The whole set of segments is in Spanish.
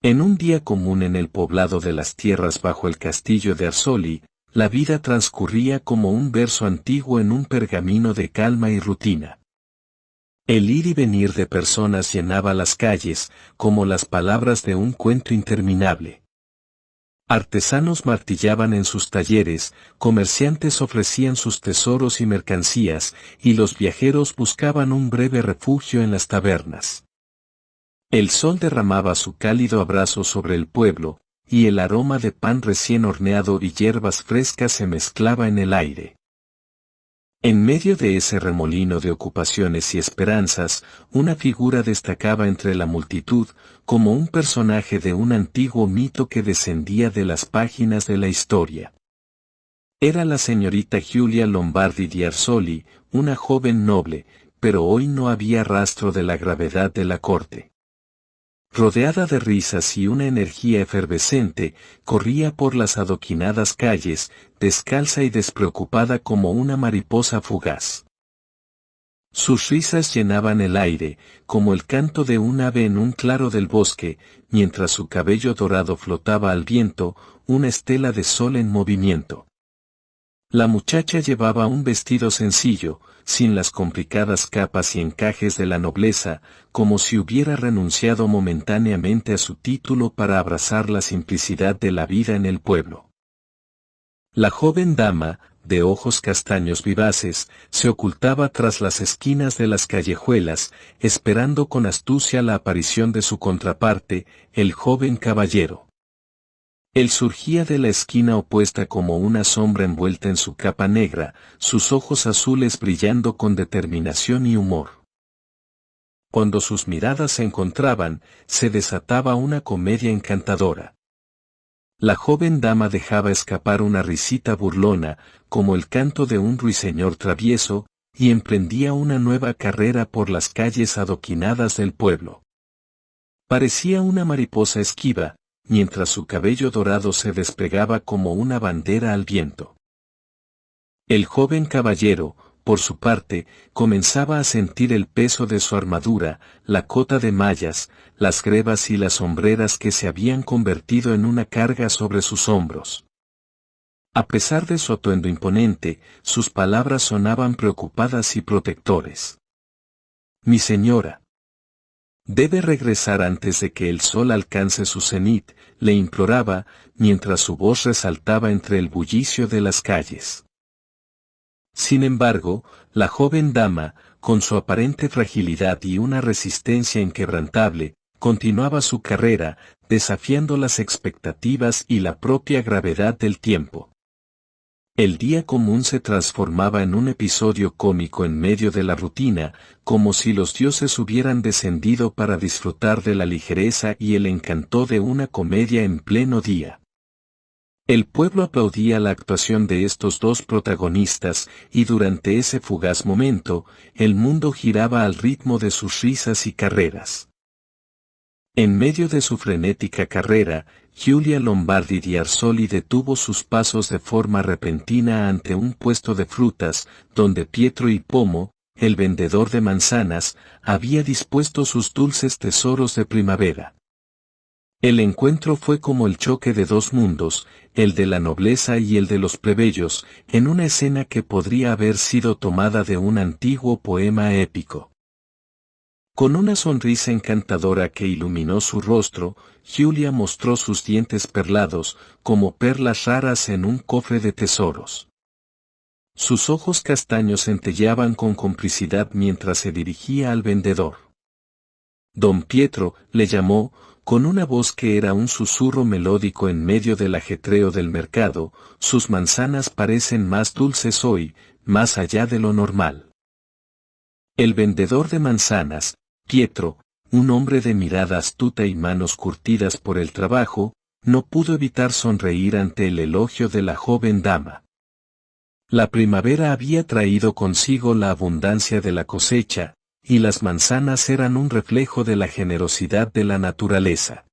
En un día común en el poblado de las tierras bajo el castillo de Arsoli, la vida transcurría como un verso antiguo en un pergamino de calma y rutina. El ir y venir de personas llenaba las calles, como las palabras de un cuento interminable. Artesanos martillaban en sus talleres, comerciantes ofrecían sus tesoros y mercancías, y los viajeros buscaban un breve refugio en las tabernas. El sol derramaba su cálido abrazo sobre el pueblo, y el aroma de pan recién horneado y hierbas frescas se mezclaba en el aire. En medio de ese remolino de ocupaciones y esperanzas, una figura destacaba entre la multitud, como un personaje de un antiguo mito que descendía de las páginas de la historia. Era la señorita Giulia Lombardi di Arsoli, una joven noble, pero hoy no había rastro de la gravedad de la corte. Rodeada de risas y una energía efervescente, corría por las adoquinadas calles, descalza y despreocupada como una mariposa fugaz. Sus risas llenaban el aire, como el canto de un ave en un claro del bosque, mientras su cabello dorado flotaba al viento, una estela de sol en movimiento. La muchacha llevaba un vestido sencillo, sin las complicadas capas y encajes de la nobleza, como si hubiera renunciado momentáneamente a su título para abrazar la simplicidad de la vida en el pueblo. La joven dama, de ojos castaños vivaces, se ocultaba tras las esquinas de las callejuelas, esperando con astucia la aparición de su contraparte, el joven caballero. Él surgía de la esquina opuesta como una sombra envuelta en su capa negra, sus ojos azules brillando con determinación y humor. Cuando sus miradas se encontraban, se desataba una comedia encantadora. La joven dama dejaba escapar una risita burlona, como el canto de un ruiseñor travieso, y emprendía una nueva carrera por las calles adoquinadas del pueblo. Parecía una mariposa esquiva, mientras su cabello dorado se desplegaba como una bandera al viento. El joven caballero, por su parte, comenzaba a sentir el peso de su armadura, la cota de mallas, las grebas y las sombreras que se habían convertido en una carga sobre sus hombros. A pesar de su atuendo imponente, sus palabras sonaban preocupadas y protectores. «Mi señora. Debe regresar antes de que el sol alcance su cenit», le imploraba, mientras su voz resaltaba entre el bullicio de las calles. Sin embargo, la joven dama, con su aparente fragilidad y una resistencia inquebrantable, continuaba su carrera, desafiando las expectativas y la propia gravedad del tiempo. El día común se transformaba en un episodio cómico en medio de la rutina, como si los dioses hubieran descendido para disfrutar de la ligereza y el encanto de una comedia en pleno día. El pueblo aplaudía la actuación de estos dos protagonistas, y durante ese fugaz momento, el mundo giraba al ritmo de sus risas y carreras. En medio de su frenética carrera, Giulia Lombardi di Arsoli detuvo sus pasos de forma repentina ante un puesto de frutas, donde Pietro y Pomo, el vendedor de manzanas, había dispuesto sus dulces tesoros de primavera. El encuentro fue como el choque de dos mundos, el de la nobleza y el de los plebeyos, en una escena que podría haber sido tomada de un antiguo poema épico. Con una sonrisa encantadora que iluminó su rostro, Giulia mostró sus dientes perlados, como perlas raras en un cofre de tesoros. Sus ojos castaños centelleaban con complicidad mientras se dirigía al vendedor. Don Pietro, le llamó, con una voz que era un susurro melódico en medio del ajetreo del mercado, sus manzanas parecen más dulces hoy, más allá de lo normal. El vendedor de manzanas, Pietro, un hombre de mirada astuta y manos curtidas por el trabajo, no pudo evitar sonreír ante el elogio de la joven dama. La primavera había traído consigo la abundancia de la cosecha, y las manzanas eran un reflejo de la generosidad de la naturaleza.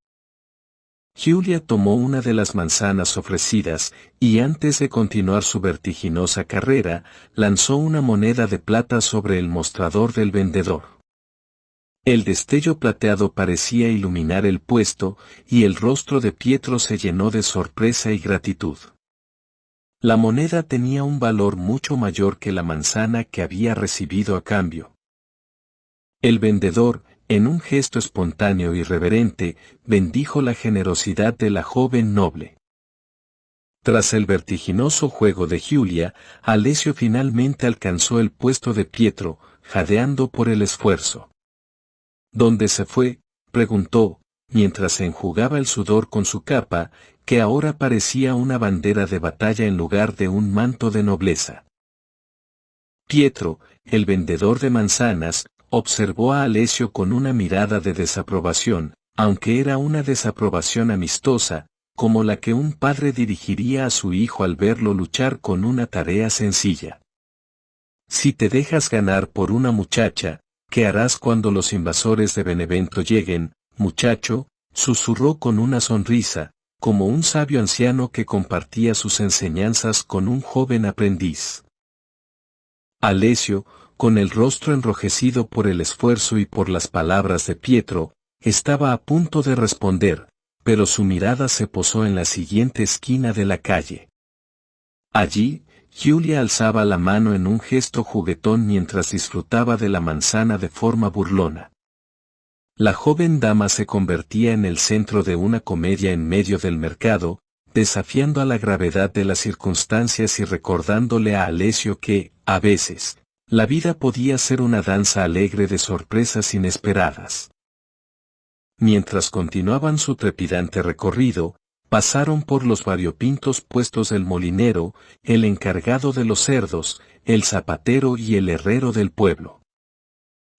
Giulia tomó una de las manzanas ofrecidas, y antes de continuar su vertiginosa carrera, lanzó una moneda de plata sobre el mostrador del vendedor. El destello plateado parecía iluminar el puesto, y el rostro de Pietro se llenó de sorpresa y gratitud. La moneda tenía un valor mucho mayor que la manzana que había recibido a cambio. El vendedor, en un gesto espontáneo y reverente, bendijo la generosidad de la joven noble. Tras el vertiginoso juego de Giulia, Alessio finalmente alcanzó el puesto de Pietro, jadeando por el esfuerzo. ¿Dónde se fue?, preguntó, mientras se enjugaba el sudor con su capa, que ahora parecía una bandera de batalla en lugar de un manto de nobleza. Pietro, el vendedor de manzanas, observó a Alessio con una mirada de desaprobación, aunque era una desaprobación amistosa, como la que un padre dirigiría a su hijo al verlo luchar con una tarea sencilla. Si te dejas ganar por una muchacha, ¿qué harás cuando los invasores de Benevento lleguen, muchacho?, susurró con una sonrisa, como un sabio anciano que compartía sus enseñanzas con un joven aprendiz. Alessio, con el rostro enrojecido por el esfuerzo y por las palabras de Pietro, estaba a punto de responder, pero su mirada se posó en la siguiente esquina de la calle. Allí, Giulia alzaba la mano en un gesto juguetón mientras disfrutaba de la manzana de forma burlona. La joven dama se convertía en el centro de una comedia en medio del mercado, desafiando a la gravedad de las circunstancias y recordándole a Alessio que, a veces, la vida podía ser una danza alegre de sorpresas inesperadas. Mientras continuaban su trepidante recorrido, pasaron por los variopintos puestos del molinero, el encargado de los cerdos, el zapatero y el herrero del pueblo.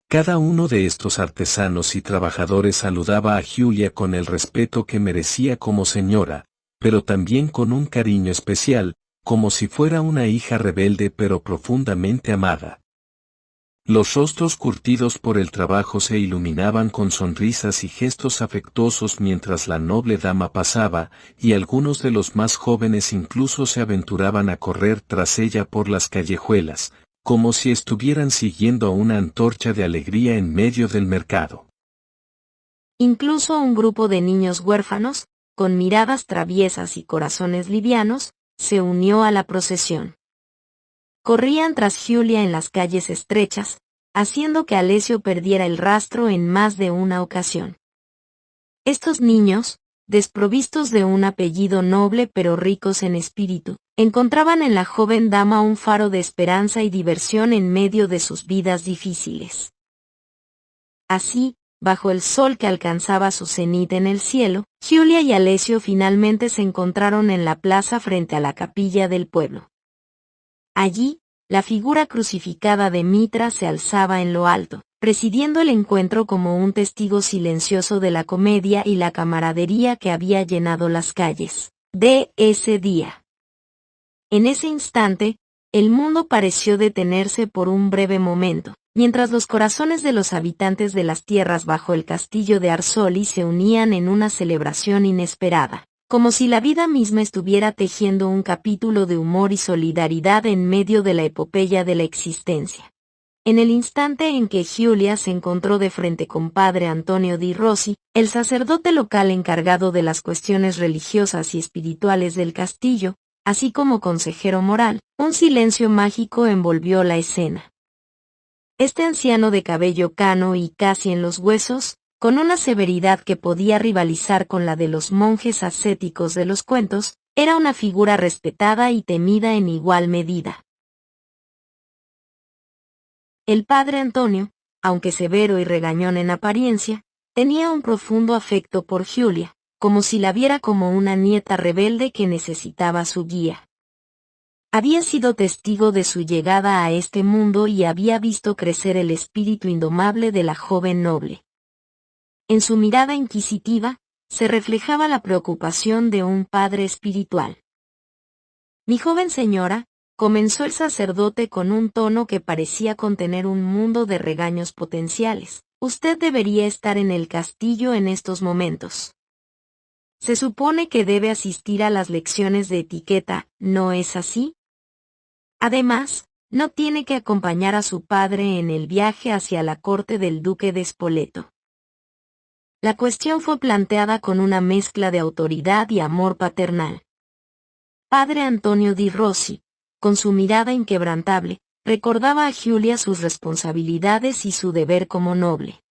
Cada uno de estos artesanos y trabajadores saludaba a Giulia con el respeto que merecía como señora, pero también con un cariño especial, como si fuera una hija rebelde pero profundamente amada. Los rostros curtidos por el trabajo se iluminaban con sonrisas y gestos afectuosos mientras la noble dama pasaba, y algunos de los más jóvenes incluso se aventuraban a correr tras ella por las callejuelas, como si estuvieran siguiendo a una antorcha de alegría en medio del mercado. Incluso un grupo de niños huérfanos, con miradas traviesas y corazones livianos, se unió a la procesión. Corrían tras Giulia en las calles estrechas, haciendo que Alessio perdiera el rastro en más de una ocasión. Estos niños, desprovistos de un apellido noble pero ricos en espíritu, encontraban en la joven dama un faro de esperanza y diversión en medio de sus vidas difíciles. Así, bajo el sol que alcanzaba su cenit en el cielo, Giulia y Alessio finalmente se encontraron en la plaza frente a la capilla del pueblo. Allí, la figura crucificada de Mitra se alzaba en lo alto, presidiendo el encuentro como un testigo silencioso de la comedia y la camaradería que había llenado las calles de ese día. En ese instante, el mundo pareció detenerse por un breve momento, mientras los corazones de los habitantes de las tierras bajo el castillo de Arsoli se unían en una celebración inesperada, como si la vida misma estuviera tejiendo un capítulo de humor y solidaridad en medio de la epopeya de la existencia. En el instante en que Giulia se encontró de frente con padre Antonio di Rossi, el sacerdote local encargado de las cuestiones religiosas y espirituales del castillo, así como consejero moral, un silencio mágico envolvió la escena. Este anciano de cabello cano y casi en los huesos, con una severidad que podía rivalizar con la de los monjes ascéticos de los cuentos, era una figura respetada y temida en igual medida. El padre Antonio, aunque severo y regañón en apariencia, tenía un profundo afecto por Giulia, como si la viera como una nieta rebelde que necesitaba su guía. Había sido testigo de su llegada a este mundo y había visto crecer el espíritu indomable de la joven noble. En su mirada inquisitiva, se reflejaba la preocupación de un padre espiritual. Mi joven señora, comenzó el sacerdote con un tono que parecía contener un mundo de regaños potenciales. Usted debería estar en el castillo en estos momentos. Se supone que debe asistir a las lecciones de etiqueta, ¿no es así? Además, no tiene que acompañar a su padre en el viaje hacia la corte del duque de Spoleto. La cuestión fue planteada con una mezcla de autoridad y amor paternal. Padre Antonio di Rossi, con su mirada inquebrantable, recordaba a Giulia sus responsabilidades y su deber como noble.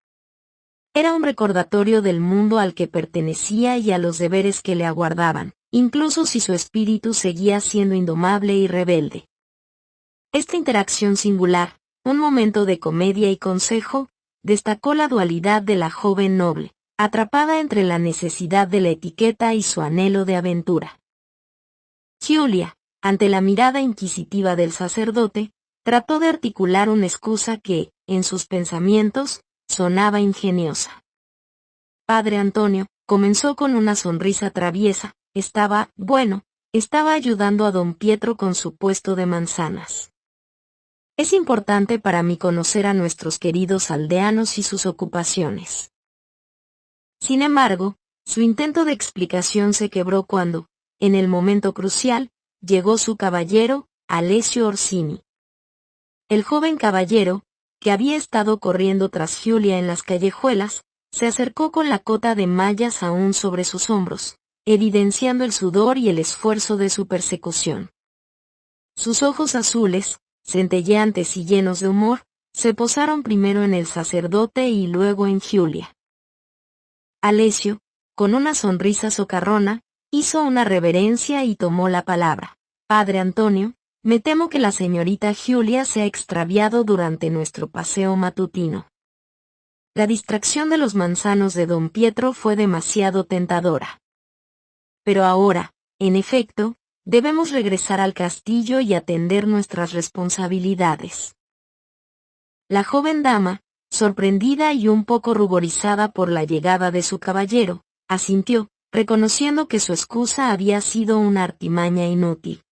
Era un recordatorio del mundo al que pertenecía y a los deberes que le aguardaban, incluso si su espíritu seguía siendo indomable y rebelde. Esta interacción singular, un momento de comedia y consejo, destacó la dualidad de la joven noble, atrapada entre la necesidad de la etiqueta y su anhelo de aventura. Giulia, ante la mirada inquisitiva del sacerdote, trató de articular una excusa que, en sus pensamientos, sonaba ingeniosa. Padre Antonio, comenzó con una sonrisa traviesa, estaba ayudando a don Pietro con su puesto de manzanas. Es importante para mí conocer a nuestros queridos aldeanos y sus ocupaciones. Sin embargo, su intento de explicación se quebró cuando, en el momento crucial, llegó su caballero, Alessio Orsini. El joven caballero, que había estado corriendo tras Giulia en las callejuelas, se acercó con la cota de mallas aún sobre sus hombros, evidenciando el sudor y el esfuerzo de su persecución. Sus ojos azules, centelleantes y llenos de humor, se posaron primero en el sacerdote y luego en Giulia. Alessio, con una sonrisa socarrona, hizo una reverencia y tomó la palabra. Padre Antonio, me temo que la señorita Giulia se ha extraviado durante nuestro paseo matutino. La distracción de los manzanos de don Pietro fue demasiado tentadora. Pero ahora, en efecto, debemos regresar al castillo y atender nuestras responsabilidades. La joven dama, sorprendida y un poco ruborizada por la llegada de su caballero, asintió, reconociendo que su excusa había sido una artimaña inútil.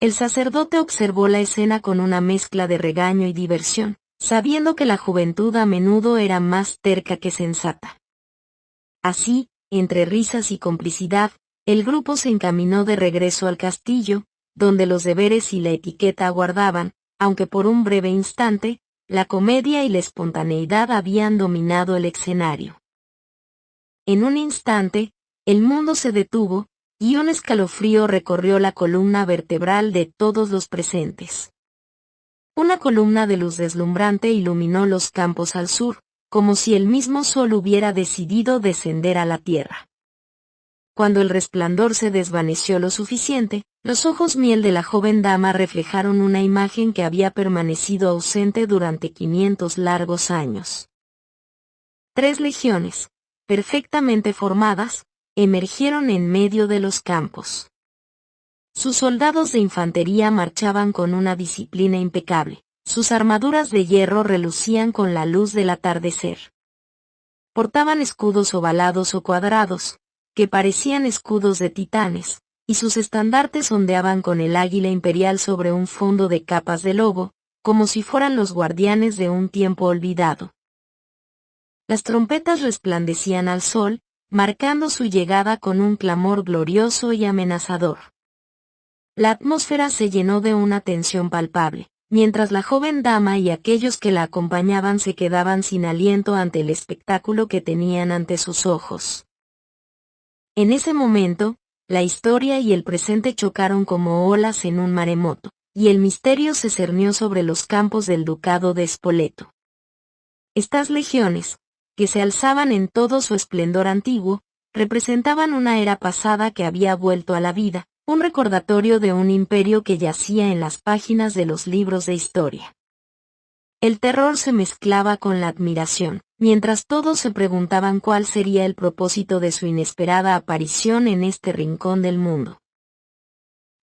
El sacerdote observó la escena con una mezcla de regaño y diversión, sabiendo que la juventud a menudo era más terca que sensata. Así, entre risas y complicidad, el grupo se encaminó de regreso al castillo, donde los deberes y la etiqueta aguardaban, aunque por un breve instante, la comedia y la espontaneidad habían dominado el escenario. En un instante, el mundo se detuvo, y un escalofrío recorrió la columna vertebral de todos los presentes. Una columna de luz deslumbrante iluminó los campos al sur, como si el mismo sol hubiera decidido descender a la tierra. Cuando el resplandor se desvaneció lo suficiente, los ojos miel de la joven dama reflejaron una imagen que había permanecido ausente durante 500 largos años. 3 legiones, perfectamente formadas, emergieron en medio de los campos. Sus soldados de infantería marchaban con una disciplina impecable, sus armaduras de hierro relucían con la luz del atardecer. Portaban escudos ovalados o cuadrados, que parecían escudos de titanes, y sus estandartes ondeaban con el águila imperial sobre un fondo de capas de lobo, como si fueran los guardianes de un tiempo olvidado. Las trompetas resplandecían al sol, marcando su llegada con un clamor glorioso y amenazador. La atmósfera se llenó de una tensión palpable, mientras la joven dama y aquellos que la acompañaban se quedaban sin aliento ante el espectáculo que tenían ante sus ojos. En ese momento, la historia y el presente chocaron como olas en un maremoto, y el misterio se cernió sobre los campos del ducado de Spoleto. Estas legiones, que se alzaban en todo su esplendor antiguo, representaban una era pasada que había vuelto a la vida, un recordatorio de un imperio que yacía en las páginas de los libros de historia. El terror se mezclaba con la admiración, mientras todos se preguntaban cuál sería el propósito de su inesperada aparición en este rincón del mundo.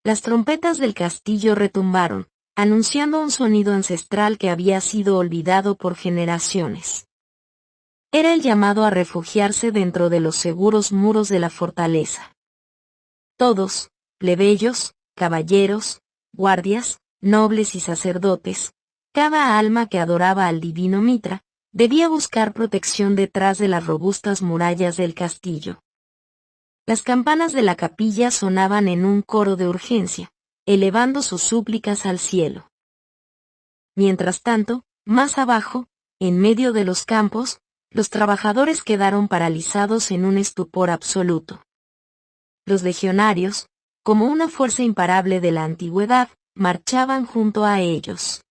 Las trompetas del castillo retumbaron, anunciando un sonido ancestral que había sido olvidado por generaciones. Era el llamado a refugiarse dentro de los seguros muros de la fortaleza. Todos, plebeyos, caballeros, guardias, nobles y sacerdotes, cada alma que adoraba al divino Mitra, debía buscar protección detrás de las robustas murallas del castillo. Las campanas de la capilla sonaban en un coro de urgencia, elevando sus súplicas al cielo. Mientras tanto, más abajo, en medio de los campos, los trabajadores quedaron paralizados en un estupor absoluto. Los legionarios, como una fuerza imparable de la antigüedad, marchaban junto a ellos.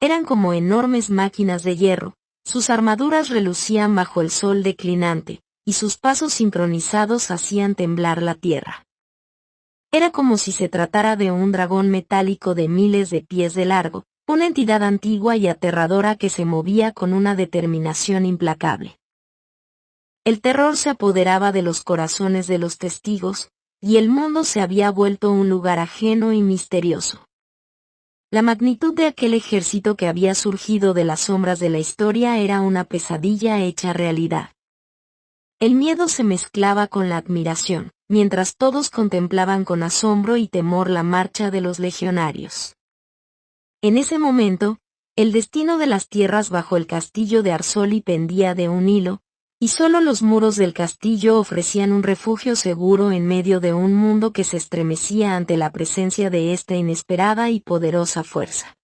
Eran como enormes máquinas de hierro, sus armaduras relucían bajo el sol declinante, y sus pasos sincronizados hacían temblar la tierra. Era como si se tratara de un dragón metálico de miles de pies de largo, una entidad antigua y aterradora que se movía con una determinación implacable. El terror se apoderaba de los corazones de los testigos, y el mundo se había vuelto un lugar ajeno y misterioso. La magnitud de aquel ejército que había surgido de las sombras de la historia era una pesadilla hecha realidad. El miedo se mezclaba con la admiración, mientras todos contemplaban con asombro y temor la marcha de los legionarios. En ese momento, el destino de las tierras bajo el castillo de Arsoli pendía de un hilo, y solo los muros del castillo ofrecían un refugio seguro en medio de un mundo que se estremecía ante la presencia de esta inesperada y poderosa fuerza.